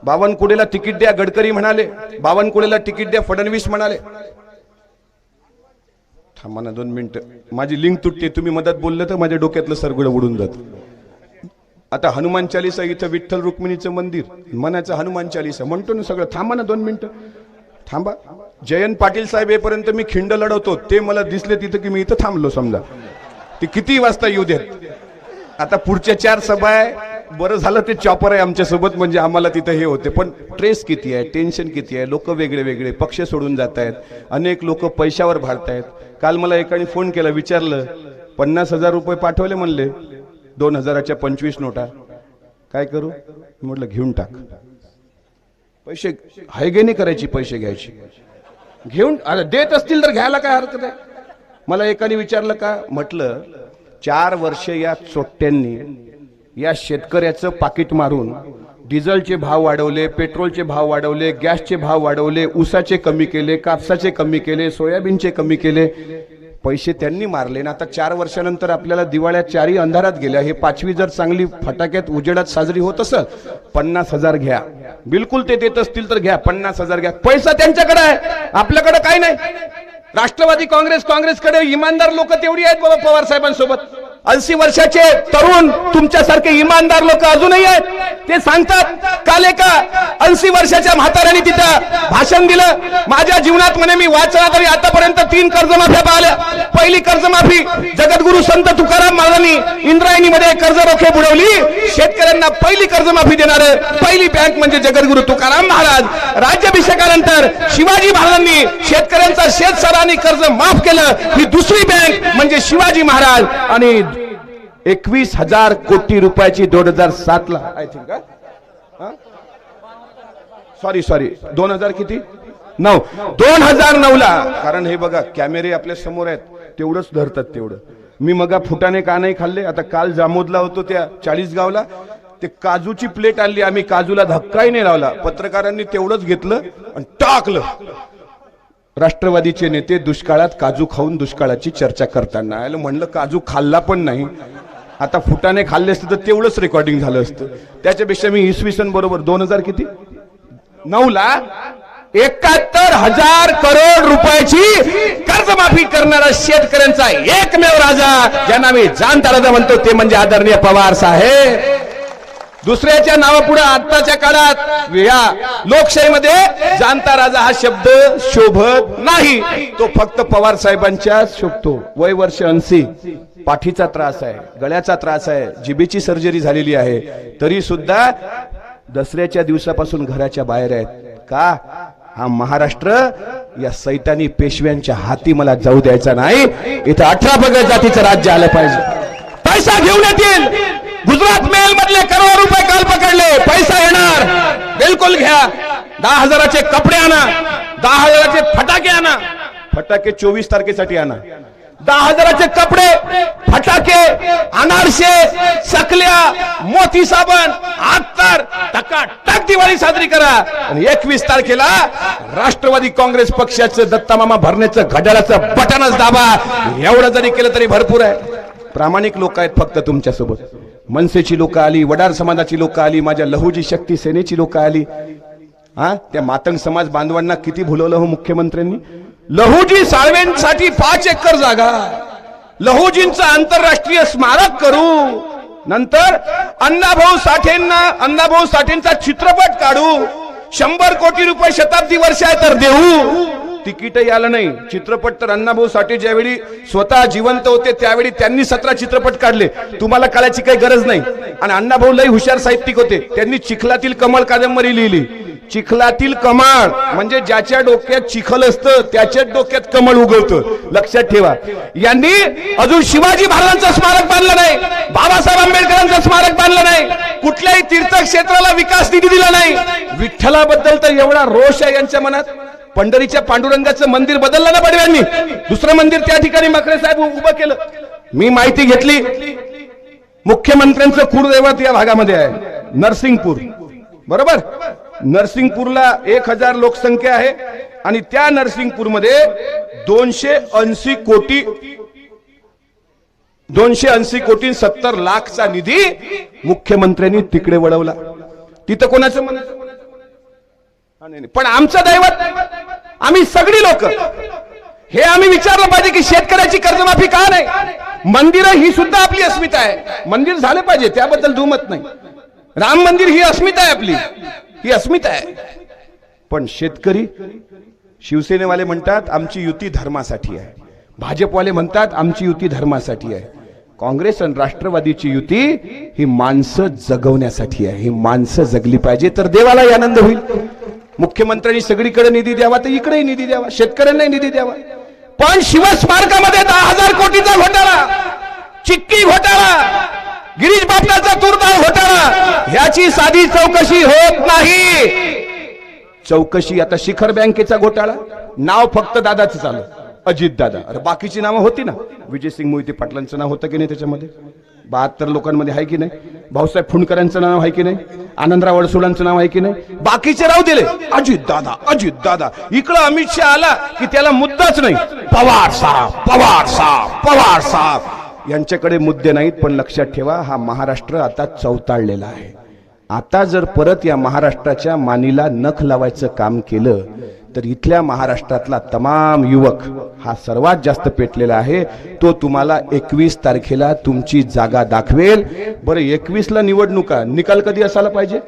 बावनकुळेला ticket द्या गडकरी म्हणाले, बावनकुळेला ticket द्या फडणवीस म्हणाले. थांबा ना 2 मिनिटं, माझी लिंक तुटते. तुम्ही मदत बोलले तर माझ्या डोक्यातलं सरगुड उडून जात. आता हनुमान चालीसा इथं विठ्ठल रुक्मिणीचं मंदिर मनाचं हनुमान चालीसा म्हणतो ना सगळं. थांबा ना 2 मिनिटं थांबा. जयंत पाटील साहेब येईपर्यंत मी खिंड लढवतो. ते मला दिसले तिथं की मी इथं थांबलो. समजा ते किती वाजता येऊ देत. आता पुढच्या 4 सभा आहे. बरं झालं ते चॉपर आहे आमच्यासोबत, म्हणजे आम्हाला तिथं हे होते. पण ट्रेस किती आहे, टेन्शन किती आहे, लोक वेगळे वेगळे पक्ष सोडून जात आहेत, अनेक लोक पैशावर भाडतायत. काल मला एकाने फोन केला, विचारलं 50,000 रुपये पाठवले म्हणले, 2000च्या 25 नोटा, काय करू म्हटलं घेऊन टाक. पैसे हायगेनी करायची, पैसे घ्यायची घेऊन देत असतील तर घ्यायला काय हरकत आहे. मला एकाने विचारलं का, म्हटलं 4 वर्ष या चोट्ट्यांनी या शेतकऱ्याचं पाकिट मारून डिझेलचे भाव वाढवले, पेट्रोलचे भाव वाढवले, गॅसचे भाव वाढवले, ऊसाचे कमी केले, कापसाचे कमी केले, सोयाबीनचे कमी केले. पैसे त्यांनी मारले ना. आता 4 वर्षानंतर आपल्याला दिवाळ्यात 4ही अंधारात गेल्या. हे 5वी जर चांगली फटाक्यात उजेडात साजरी होत असेल, 50,000 घ्या. बिलकुल ते देत असतील तर घ्या, 50,000 घ्या. पैसा त्यांच्याकडे आहे, आपल्याकडे काही नाही. राष्ट्रवादी काँग्रेसकडे इमानदार लोक तेवढी आहेत बाबा पवार साहेबांसोबत. 80 वर्षाचे तरुण तुमच्यासारखे इमानदार लोक अजूनही आहेत. ते सांगतात, काल एका 80 वर्षाच्या म्हाताऱ्याने तिथं भाषण दिलं, माझ्या जीवनात म्हणे मी वाचला तरी आतापर्यंत 3 कर्जमाफ्या पाहिल्या. पहिली कर्जमाफी जगद्गुरु संत तुकाराम महाराजांनी इंद्रायणीमध्ये कर्ज रोखे बुडवली. शेतकऱ्यांना पहिली कर्जमाफी देणार पहिली बँक म्हणजे जगद्गुरु तुकाराम महाराज. राज्याभिषेकानंतर शिवाजी महाराजांनी शेतकऱ्यांचा शेतसरांनी कर्ज माफ केलं. ही दुसरी बँक म्हणजे शिवाजी महाराज. आणि 21,000 कोटी रुपयाची 2007 ला आय थिंक, सॉरी 2000 किती 2009 ला. कारण हे बघा कॅमेरे आपल्या समोर आहेत, तेवढंच धरतात तेवढं. मी मगा फुटाने का नाही खाल्ले. आता काल जामोदला होतो त्या 40 गावला, ते काजूची प्लेट आणली आम्ही, काजूला धक्काही नाही लावला. पत्रकारांनी तेवढंच घेतलं आणि टाकलं. राष्ट्रवादीचे नेते दुष्काळात काजू खाऊन दुष्काळाची चर्चा करताना म्हणलं काजू खाल्ला पण नाही. आता फुटाने खाल्ले असते तर तेवढंच रेकॉर्डिंग झालं असतं. त्याच्यापेक्षा मी इसवी सन बरोबर 2000 किती 9 ला 71,000 करोड रुपयाची कर्जमाफी करणारा शेतकऱ्यांचा एकमेव राजा, ज्यांना मी जाणता राजा म्हणतो, ते म्हणजे आदरणीय पवार साहेब. दुसऱ्याच्या नावापुढे आताच्या काळात या लोकशाहीमध्ये जाणता राजा हा शब्द शोभत नाही. तो फक्त पवार साहेबांच्या शोभतो. वय वर्ष 80, पाठीचा त्रास आहे, गळ्याचा त्रास आहे, जिभेची सर्जरी झालेली आहे, तरी सुद्धा दसऱ्याच्या दिवसापासून घराच्या बाहेर आहेत. का? हा महाराष्ट्र या सैतानी पेशव्यांच्या हाती मला जाऊ द्यायचा नाही. इथं 18 पगड जातीचं राज्य आलं पाहिजे. पैसा घेऊन येतील. गुजरात मेल मधले करोड रुपये काल पकडले. पैसा येणार, बिलकुल घ्या. 10,000चे कपडे आणा, 10,000चे फटाके आणा. फटाके 24 तारखेसाठी आणा. 10,000चे कपडे, फटाके, अनारसे, चकल्या, मोती साबण, अत्तर, टकाटक दिवाळी साजरी करा. आणि 21 तारखेला राष्ट्रवादी काँग्रेस पक्षाचं दत्तामामा भरण्याचं घड्याळाचं बटनच दाबा. एवढं जरी केलं तरी भरपूर आहे. प्रामाणिक लोक आहेत फक्त तुमच्यासोबत. मनसेची लोक आली, वडार समाजाची लोक आली, माझ्या लहुजी शक्ती सेनेची लोक आली. त्या मातंग समाज बांधवांना किती भुलवलं हो मुख्यमंत्र्यांनी. लहुजी साळवेंसाठी 5 एकर जागा, लहुजींचं आंतरराष्ट्रीय स्मारक करू. नंतर अण्णाभाऊ साठेंचा चित्रपट काढू. 100 कोटी रुपये शताब्दी वर्ष आहे तर देऊ. तिकीटही आलं नाही. चित्रपट तर अण्णाभाऊ साठे ज्यावेळी स्वतः जिवंत होते त्यावेळी त्यांनी 17 चित्रपट काढले. तुम्हाला काढायची काही गरज नाही. आणि अण्णाभाऊ लई हुशार साहित्यिक होते. त्यांनी चिखलातील कमळ कादंबरी लिहिली. चिखलातील कमळ म्हणजे ज्याच्या डोक्यात चिखल असतं त्याच्याच डोक्यात कमळ उगवतं. लक्षात ठेवा. यांनी अजून शिवाजी महाराजांचं स्मारक बांधलं नाही, बाबासाहेब आंबेडकरांचं स्मारक बांधलं नाही, कुठल्याही तीर्थक्षेत्राला विकास निधी दिला नाही. विठ्ठलाबद्दल तर एवढा रोष आहे यांच्या मनात. पंढरीच्या पांडुरंगाचं मंदिर बदललं ना पडव्यांनी, दुसरं मंदिर त्या ठिकाणी मकरे साहेब उभं केलं. मी माहिती घेतली, मुख्यमंत्र्यांचं कुळदैवत या भागामध्ये आहे नरसिंगपूर, बरोबर. नरसिंगपूरला 1000 लोकसंख्या आहे आणि त्या नरसिंगपूरमध्ये 280 कोटी 70 लाखचा निधी मुख्यमंत्र्यांनी तिकडे वळवला. तिथं कोणाचं मन, पण आमचं दैवत आम्ही सगळी लोक हे आम्ही विचारलं पाहिजे की शेतकऱ्याची कर्जमाफी का नाही. मंदिरं ही सुद्धा आपली अस्मिता आहे, मंदिर झाले पाहिजे, त्याबद्दल दुमत नाही. राम मंदिर ही अस्मिता आहे, आपली ही अस्मिता आहे. पण शेतकरी, शिवसेनेवाले म्हणतात आमची युती धर्मासाठी आहे, भाजपवाले म्हणतात आमची युती धर्मासाठी आहे. काँग्रेस आणि राष्ट्रवादीची युती ही माणसं जगवण्यासाठी आहे. ही माणसं जगली पाहिजे तर देवालाही आनंद होईल. मुख्यमंत्र्यांनी सगळीकडे निधी द्यावा तर इकडेही निधी द्यावा, शेतकऱ्यांनाही निधी द्यावा. पण शिवस्मारकामध्ये 10,000 कोटीचा घोटाळा, चिक्की घोटाळा, गिरीश बापटाचा तूरदाळ घोटाळा, ह्याची साधी चौकशी होत नाही. चौकशी आता शिखर बँकेचा घोटाळा, नाव फक्त दादाचं चालू, अजित दादा. अरे बाकीची नावं होती ना, विजयसिंग मोहिते पाटलांचं नाव होतं की नाही त्याच्यामध्ये, 72 लोकांमध्ये आहे की नाही, भाऊसाहेब फुंडकरांचं नाव आहे की नाही, आनंदराव अडसोळांचं नाव आहे की नाही, बाकीचे राव दिले अजित दादा अजित दादा. इकडं अमित शहा आला की त्याला मुद्दाच नाही, पवार साहेब पवार साहेब पवार साहेब. यांच्याकडे मुद्दे नाहीत. पण लक्षात ठेवा, हा महाराष्ट्र आता चौताळलेला आहे. आता जर परत या महाराष्ट्राच्या मानीला नख लावायचं काम केलं तर इथल्या महाराष्ट्रातला तमाम युवक हा सर्वात जास्त पेटलेला आहे. तो तुम्हाला 21 तारखेला तुमची जागा दाखवेल. बरं 21 ला निवडणुका, निकाल कधी असायला पाहिजे?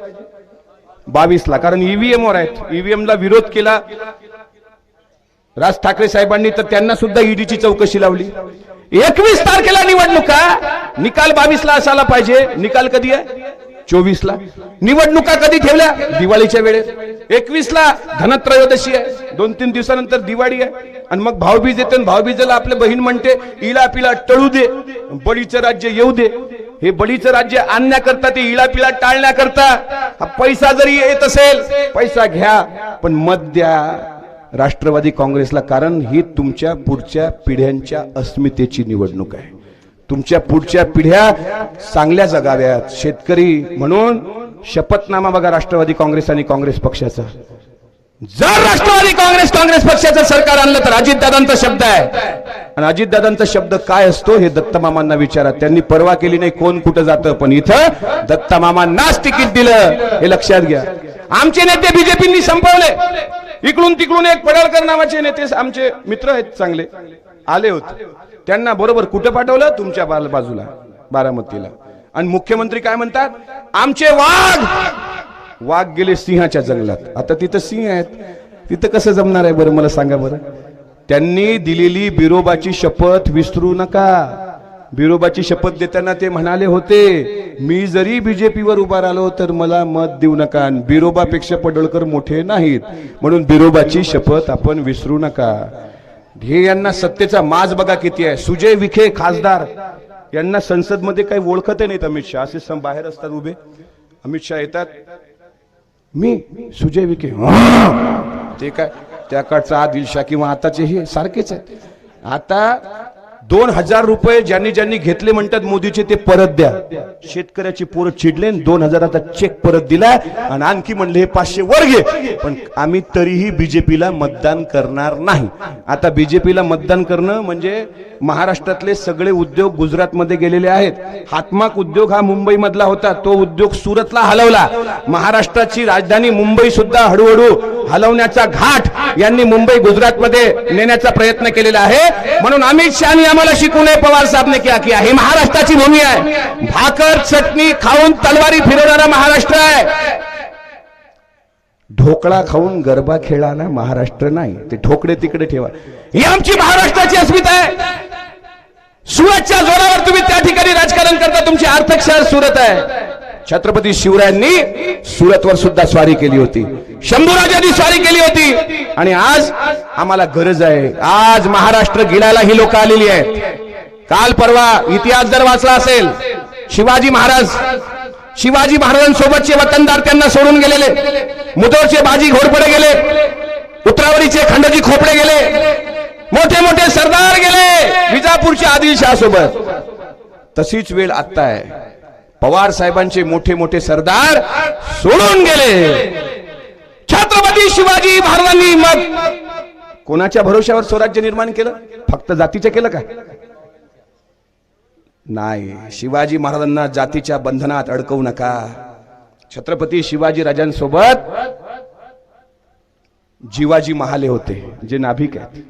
22 ला, कारण ईव्हीएम वर आहेत. ईव्हीएम ला विरोध केला राज ठाकरे साहेबांनी तर त्यांना सुद्धा ईडीची चौकशी लावली. 21 तारखेला निवडणुका, निकाल 22 ला असायला पाहिजे. निकाल कधी आहे? 24 ला. निवडणुका कधी ठेवल्या? दिवाळीच्या वेळेस. 21 ला धनत्रयोदशी आहे, 2-3 दिवसानंतर दिवाळी आहे. आणि मग भाऊबीज येते, भाऊबीजेला आपले बहीण म्हणते इला पिला टळू दे, बळीचं राज्य येऊ दे. हे बळीचं राज्य आणण्याकरता, ते इला पिला टाळण्याकरता हा पैसा जरी येत असेल, पैसा घ्या पण मत द्या राष्ट्रवादी काँग्रेसला. कारण ही तुमच्या पुढच्या पिढ्यांच्या अस्मितेची निवडणूक आहे. तुमच्या पुढच्या पिढ्या चांगल्या जगाव्यात. शेतकरी म्हणून शपथनामा बघा राष्ट्रवादी काँग्रेस आणि काँग्रेस पक्षाचा. जर राष्ट्रवादी काँग्रेस पक्षाचं सरकार आणलं तर अजितदादांचा शब्द आहे. आणि अजितदादांचा शब्द काय असतो हे दत्तमामांना विचारा. त्यांनी परवा केली नाही कोण कुठं जातं, पण इथं दत्तमामांनाच तिकीट दिलं, हे लक्षात घ्या. आमचे नेते बीजेपींनी संपवले. इकडून तिकडून एक पडळकर नावाचे नेते आमचे मित्र आहेत चांगले आले होते, त्यांना बरोबर कुठे पाठवलं? तुमच्या बाजूला, बारामतीला. आणि मुख्यमंत्री काय म्हणतात? आमचे वाघ गेले सिंहाच्या जंगलात. आता तिथं सिंह आहेत, तिथं कसं जमणार आहे बरं मला सांगा बरं. त्यांनी दिलेली बिरोबाची शपथ विसरू नका. बिरोबाची शपथ देताना ते म्हणाले होते मी जरी बीजेपीवर उभा राहिलो तर मला मत देऊ नका. बिरोबापेक्षा पडळकर मोठे नाहीत, म्हणून बिरोबाची शपथ आपण विसरू नका. हे यांना सत्तेचा माज बघा किती आहे. सुजय विखे खासदार, यांना संसद मध्ये काही ओळखत नाहीत. अमित शहा असे बाहेर असतात उभे, अमित शहा येतात, मी सुजय विखे, ते काय त्या काळचा आदिलशाह किंवा आताचे हे सारखेच आहेत. आता 2000 रुपये ज्यांनी ज्यांनी घेतले म्हणतात मोदीचे ते परत द्या. शेतकऱ्याची पोरं चिडले, 2000चा चेक परत दिला आणि आणखी म्हणले हे 500 वर घे. पण आम्ही तरीही बीजेपीला मतदान करणार नाही. आता बीजेपीला मतदान करणं म्हणजे महाराष्ट्रातले सगळे उद्योग गुजरातमध्ये गेलेले आहेत. हातमाग उद्योग हा मुंबई मधला होता, तो उद्योग सुरतला हलवला. महाराष्ट्राची राजधानी मुंबई सुद्धा हळूहळू हलवण्याचा घाट यांनी मुंबई गुजरातमध्ये नेण्याचा प्रयत्न केलेला आहे. म्हणून अमित शहानी आम्हाला शिकवू नये, पवार साहेबने क्या किया. ही महाराष्ट्राची भूमी आहे. भाकर चटणी खाऊन तलवारी फिरवणारा महाराष्ट्र आहे. ढोकळा खाऊन गरबा खेळणारा महाराष्ट्र नाही. ते ढोकळे तिकडे ठेवा. ही आमची महाराष्ट्राची अस्मिता आहे. सुरतच्या जोरावर तुम्ही त्या ठिकाणी राजकारण करता. तुमची आर्थिक शहर सुरत आहे. छत्रपती शिवरायांनी सुरतवर सुद्धा स्वारी केली होती, शंभूराजांनी स्वारी केली होती. आणि आज आम्हाला गरज आहे. आज महाराष्ट्र गिळायला ही लोक आलेली आहेत. काल परवा इतिहास जर वाचला असेल, शिवाजी महाराजांसोबतचे वतनदार त्यांना सोडून गेलेले, मुदोळचे बाजी घोरपडे गेले, उतरावरीचे खंडोजी खोपडे गेले, मोठे मोठे सरदार गेले विजापूरच्या आदिलशाह सोबत. तशीच वेळ आता आहे. पवार साहेबांचे मोठे मोठे सरदार सोडून गेले. छत्रपती शिवाजी महाराजांनी मग कोणाच्या भरोश्यावर स्वराज्य निर्माण केलं? फक्त जातीचं केलं का? नाही. शिवाजी महाराजांना जातीच्या बंधनात अडकवू नका. छत्रपती शिवाजी राजांसोबत जिवाजी महाले होते जे नाभिक आहेत,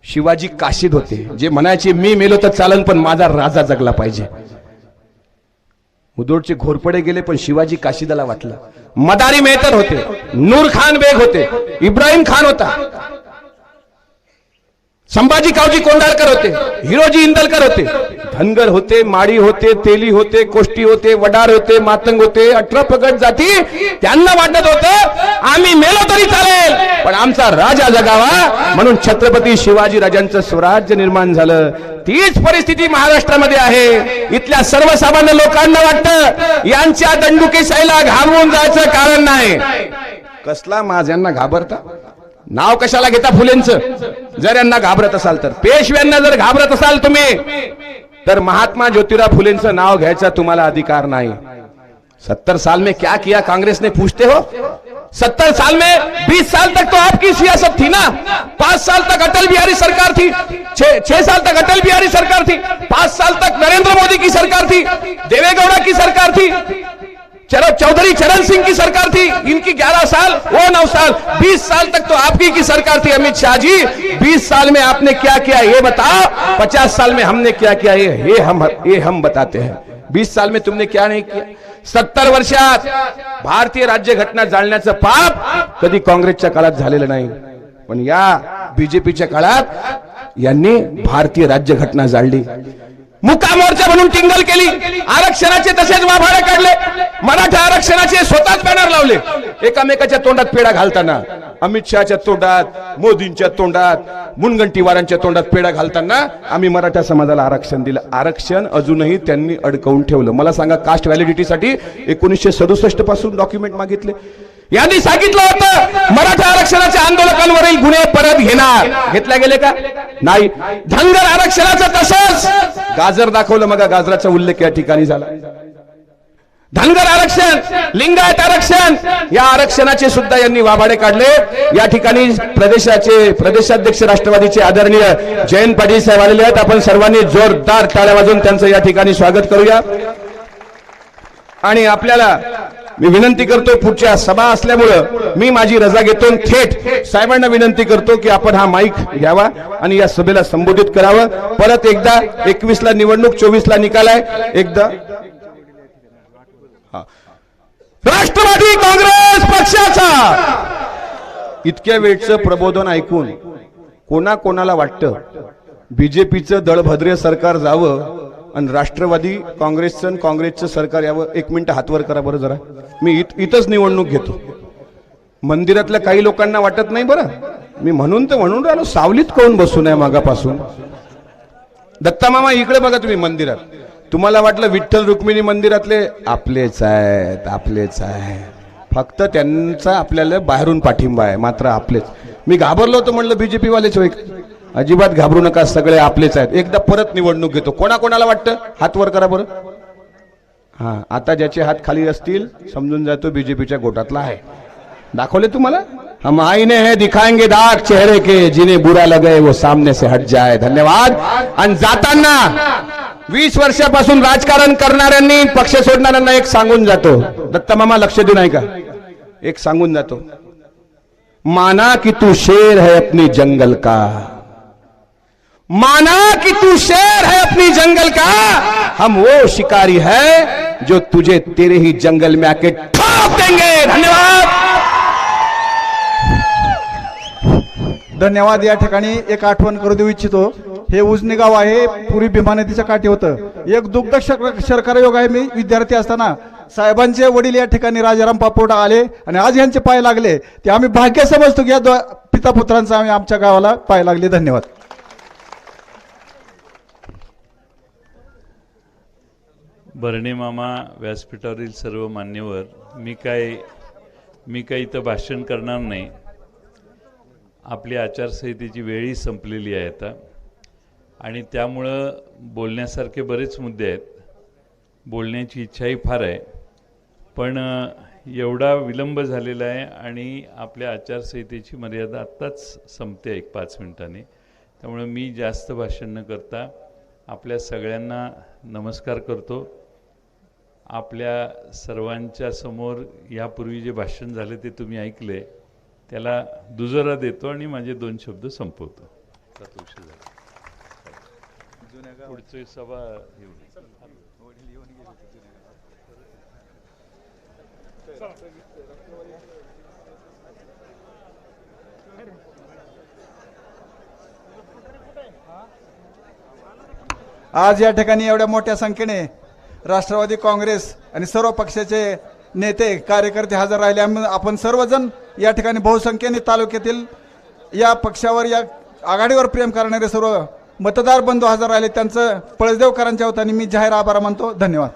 शिवाजी काशीद होते जे म्हणायचे मी मेलो तर चालन पण माझा राजा जगला पाहिजे. मुदोळचे घोरपडे गेले पण शिवाजी काशीदाला वाटलं. मदारी मेहतर होते, नूर खान बेग होते, इब्राहिम खान होता, संभाजी कावजी कोंडाळकर होते, हिरोजी इंदलकर होते, धनगर होते, माडी होते, तेली होते, कोष्टी होते, वडार होते, मातंग होते, 18 पगड जाती. त्यांना वाटत होतं आम्ही मेलो तरी चालेल पण आमचा राजा जगावा, म्हणून छत्रपती शिवाजी राजांचं स्वराज्य निर्माण झालं. तीच परिस्थिती महाराष्ट्रामध्ये आहे. इथल्या सर्वसामान्य लोकांना वाटतं यांच्या दंडुकेशाहीला घाबरून जायचं कारण नाही. कसला माज यांना घाबरता? नाव कशाला घेता फुलेंचं? जर यांना घाबरत असाल तर, पेशव्यांना जर घाबरत असाल तुम्ही, तर महात्मा ज्योतिराव फुलेंचं नाव घ्यायचा तुम्हाला अधिकार नाही. 70 साल में क्या किया कांग्रेस ने पूछते हो? 70 साल में 20 साल तक तो आपकी सियासत थी ना. 5 साल तक अटल बिहारी सरकार थी, 6 साल तक अटल बिहारी सरकार थी, 5 साल तक नरेंद्र मोदी की सरकार थी, देवेगौड़ा की सरकार थी, चलो चौधरी चरण सिंह की सरकार थी, इनकी 11 साल, वो 9 साल, 20 साल तक तो आपकी की सरकार थी. अमित शाह जी 20 साल में आपने क्या किया ये बताओ, 50 साल में हमने क्या किया ये हम बताते हैं. 20 साल में तुमने क्या नहीं किया. 70 वर्षात भारतीय राज्यघटना जाळण्याचं पाप कधी काँग्रेसच्या काळात झालेलं नाही, पण या बीजेपीच्या काळात यांनी भारतीय राज्यघटना जाळली. मुक्का मोर्चा म्हणून टिंगल केली, आरक्षणाचे तसेच वाभाडे काढले, मराठा आरक्षणाचे स्वतःच बॅनर लावले. एकामेकाच्या तोंडात पेढा घालताना, अमित शहाच्या तोंडात, मोदींच्या तोंडात, मुनगंटीवारांच्या तोंडात पेढा घालताना आम्ही मराठा समाजाला आरक्षण दिलं. आरक्षण अजूनही त्यांनी अडकवून ठेवलं. मला सांगा, कास्ट व्हॅलिडिटीसाठी 1967 पासून डॉक्युमेंट मागितले. यांनी सांगितलं होतं मराठा आरक्षणाच्या आंदोलकांवरील गुन्हे परत घेणार, घेतल्या गेले का? नाही. धनगर आरक्षणाचं तसंच गाजर दाखवलं, मग गाजराचा उल्लेख या ठिकाणी झाला. धनगर आरक्षण, लिंगायत आरक्षण, या आरक्षणाचे सुद्धा यांनी वाभाडे काढले. या ठिकाणी प्रदेशाध्यक्ष राष्ट्रवादीचे आदरणीय जयंत पाटील साहेब आलेले आहेत. आपण सर्वांनी जोरदार टाळ्या वाजवून त्यांचं या ठिकाणी स्वागत करूया. आणि आपल्याला मी विनंती करतो, पुढच्या सभा असल्यामुळं मी माझी रजा घेतो, थेट साहेबांना विनंती करतो की आपण हा माईक घ्यावा आणि या सभेला संबोधित करावं. परत एकदा 21 ला निवडणूक, 24 ला निकाल आहे. एकदा राष्ट्रवादी काँग्रेस पक्षाचा इतक्या वेळचं प्रबोधन ऐकून कोणाला वाटतं बीजेपीचं दळभद्रे सरकार जावं आणि राष्ट्रवादी काँग्रेसचं सरकार यावं? 1 मिनिट हातवर करा बरं जरा. मी इथंच निवडणूक घेतो. मंदिरातल्या काही लोकांना वाटत नाही बरं, मी म्हणून राहिलो, सावलीत कोण बसू नये मागापासून. दत्ता मामा इकडे बघा तुम्ही मंदिरात, तुम्हाला वाटलं विठ्ठल रुक्मिणी मंदिरातले आपलेच आहे, फक्त त्यांचा आपल्याला बाहेरून पाठिंबा आहे, मात्र आपलेच. मी घाबरलो होतो, म्हणलं बीजेपी वालेच होय. अजिबात घाबरू नका, सगळे आपलेच आहेत. एकदा परत निवडणूक घेतो. कोणाला वाटतं हात वर करा बरं. हा, आता ज्याचे हात खाली असतील समजून जातो बीजेपीच्या गोटातला आहे. दाखवले तुम्हाला? हम आईने है दिखाएंगे दाग चेहरे के, जिन्हें बुरा लगे वो सामने से हट जाए. धन्यवाद. आणि जाताना 20 वर्षापासून राजकारण करणाऱ्यांनी, पक्ष सोडणाऱ्यांना एक सांगून जातो. दत्ता मामा लक्ष देऊ नाही का? एक सांगून जातो, माना कि तू शेर है अपनी जंगल का, माना कि तू शेर है अपनी जंगल का, हम वो शिकारी है जो तुझे तेरे ही जंगल में आके ठोक देंगे. धन्यवाद. धन्यवाद. या ठिकाणी एक आठवण करू देऊ इच्छितो. हे उजनी गाव आहे, पूर्वी भीमा नदीच्या काठी होतं. एक दुग्ध शर्करा योग आहे. मी विद्यार्थी असताना साहेबांचे वडील या ठिकाणी राजाराम पापोडा आले आणि आज यांचे पाय लागले. ते आम्ही भाग्य समजतो की या पिता पुत्रांचा आम्ही आमच्या गावाला पाय लागले. धन्यवाद. भरणे मामा, व्यासपीठावरील सर्व मान्यवर, मी काय इथं भाषण करणार नाही. आपली आचारसंहितेची वेळही संपलेली आहे आता आणि त्यामुळं बोलण्यासारखे बरेच मुद्दे आहेत. बोलण्याची इच्छाही फार आहे, पण एवढा विलंब झालेला आहे आणि आपल्या आचारसंहितेची मर्यादा आत्ताच संपते 1-5 मिनिटांनी. त्यामुळे मी जास्त भाषण न करता आपल्या सगळ्यांना नमस्कार करतो. आपल्या सर्वांच्या समोर यापूर्वी जे भाषण झाले ते तुम्ही ऐकले. त्याला दुजोरा देतो आणि माझे 2 शब्द संपवतो. पुढची सभा घेऊ. आज या ठिकाणी एवढ्या मोठ्या संख्येने राष्ट्रवादी काँग्रेस आणि सर्व पक्षाचे नेते कार्यकर्ते हजर राहिले. आपण सर्वजण या ठिकाणी बहुसंख्येने तालुक्यातील या पक्षावर या आघाडीवर प्रेम करणारे सर्व मतदार बंधू हजर राहिले. त्यांचं पळसदेवकरांच्या वतीने मी जाहीर आभार मानतो. धन्यवाद.